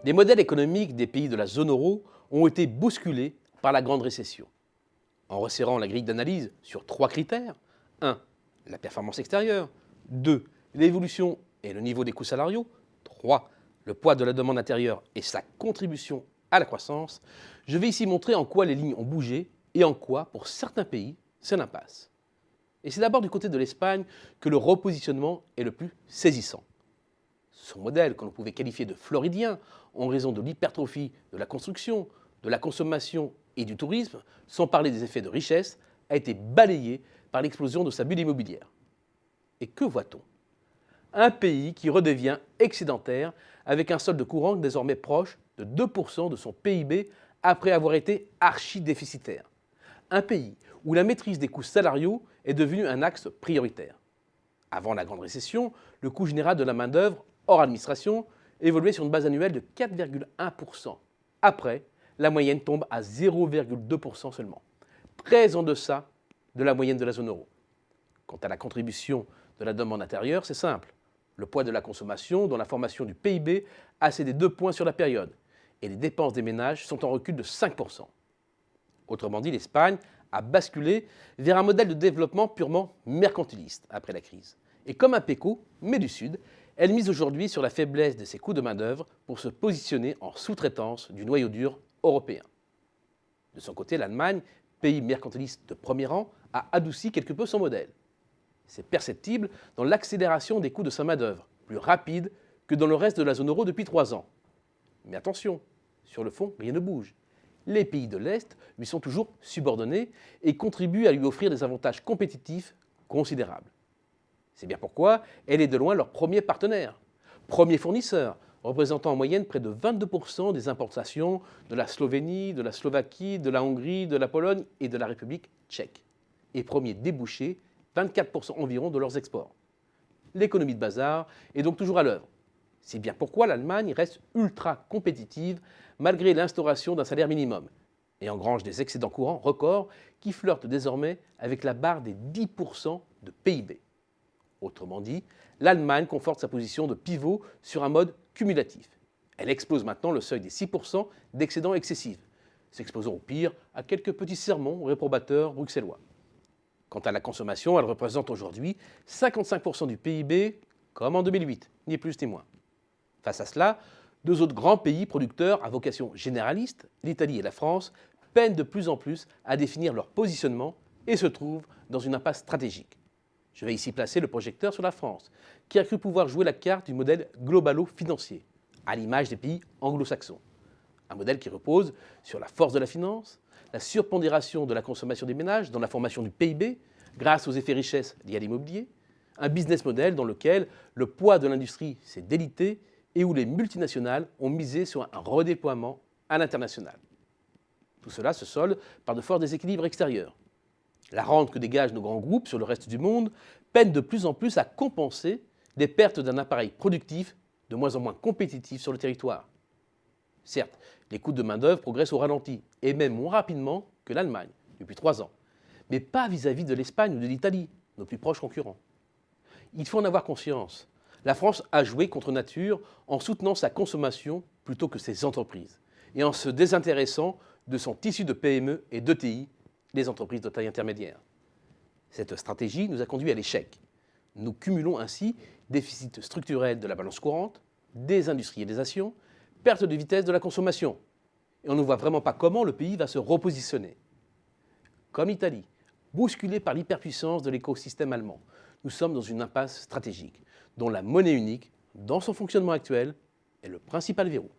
Les modèles économiques des pays de la zone euro ont été bousculés par la grande récession. En resserrant la grille d'analyse sur 3 critères, 1. La performance extérieure, 2. L'évolution et le niveau des coûts salariaux, 3. Le poids de la demande intérieure et sa contribution à la croissance, je vais ici montrer en quoi les lignes ont bougé et en quoi, pour certains pays, c'est l'impasse. Et c'est d'abord du côté de l'Espagne que le repositionnement est le plus saisissant. Son modèle, que l'on pouvait qualifier de floridien, en raison de l'hypertrophie de la construction, de la consommation et du tourisme, sans parler des effets de richesse, a été balayé par l'explosion de sa bulle immobilière. Et que voit-on? Un pays qui redevient excédentaire avec un solde courant désormais proche de 2% de son PIB après avoir été archi-déficitaire. Un pays où la maîtrise des coûts salariaux est devenue un axe prioritaire. Avant la grande récession, le coût général de la main-d'œuvre hors administration évoluait sur une base annuelle de 4,1%. Après, la moyenne tombe à 0,2% seulement, très en deçà de la moyenne de la zone euro. Quant à la contribution de la demande intérieure, c'est simple. Le poids de la consommation dans la formation du PIB a cédé 2 points sur la période et les dépenses des ménages sont en recul de 5%. Autrement dit, l'Espagne a basculé vers un modèle de développement purement mercantiliste après la crise. Et comme un PECO, mais du Sud, elle mise aujourd'hui sur la faiblesse de ses coûts de main-d'œuvre pour se positionner en sous-traitance du noyau dur européen. De son côté, l'Allemagne, pays mercantiliste de premier rang, a adouci quelque peu son modèle. C'est perceptible dans l'accélération des coûts de sa main-d'œuvre, plus rapide que dans le reste de la zone euro depuis 3 ans. Mais attention, sur le fond, rien ne bouge. Les pays de l'Est lui sont toujours subordonnés et contribuent à lui offrir des avantages compétitifs considérables. C'est bien pourquoi elle est de loin leur premier partenaire, premier fournisseur, représentant en moyenne près de 22% des importations de la Slovénie, de la Slovaquie, de la Hongrie, de la Pologne et de la République tchèque. Et premier débouché, 24% environ de leurs exports. L'économie de bazar est donc toujours à l'œuvre. C'est bien pourquoi l'Allemagne reste ultra compétitive malgré l'instauration d'un salaire minimum et engrange des excédents courants records qui flirtent désormais avec la barre des 10% de PIB. Autrement dit, l'Allemagne conforte sa position de pivot sur un mode cumulatif. Elle explose maintenant le seuil des 6% d'excédents excessifs, s'exposant au pire à quelques petits sermons réprobateurs bruxellois. Quant à la consommation, elle représente aujourd'hui 55% du PIB, comme en 2008, ni plus ni moins. Face à cela, 2 autres grands pays producteurs à vocation généraliste, l'Italie et la France, peinent de plus en plus à définir leur positionnement et se trouvent dans une impasse stratégique. Je vais ici placer le projecteur sur la France, qui a cru pouvoir jouer la carte du modèle globalo-financier, à l'image des pays anglo-saxons. Un modèle qui repose sur la force de la finance, la surpondération de la consommation des ménages dans la formation du PIB, grâce aux effets richesses liés à l'immobilier, un business model dans lequel le poids de l'industrie s'est délité et où les multinationales ont misé sur un redéploiement à l'international. Tout cela se solde par de forts déséquilibres extérieurs. La rente que dégagent nos grands groupes sur le reste du monde peine de plus en plus à compenser les pertes d'un appareil productif de moins en moins compétitif sur le territoire. Certes, les coûts de main-d'œuvre progressent au ralenti, et même moins rapidement que l'Allemagne, depuis 3 ans, mais pas vis-à-vis de l'Espagne ou de l'Italie, nos plus proches concurrents. Il faut en avoir conscience. La France a joué contre nature en soutenant sa consommation plutôt que ses entreprises, et en se désintéressant de son tissu de PME et d'ETI, les entreprises de taille intermédiaire. Cette stratégie nous a conduit à l'échec. Nous cumulons ainsi déficit structurel de la balance courante, désindustrialisation, perte de vitesse de la consommation. Et on ne voit vraiment pas comment le pays va se repositionner. Comme l'Italie, bousculée par l'hyperpuissance de l'écosystème allemand, nous sommes dans une impasse stratégique, dont la monnaie unique, dans son fonctionnement actuel, est le principal verrou.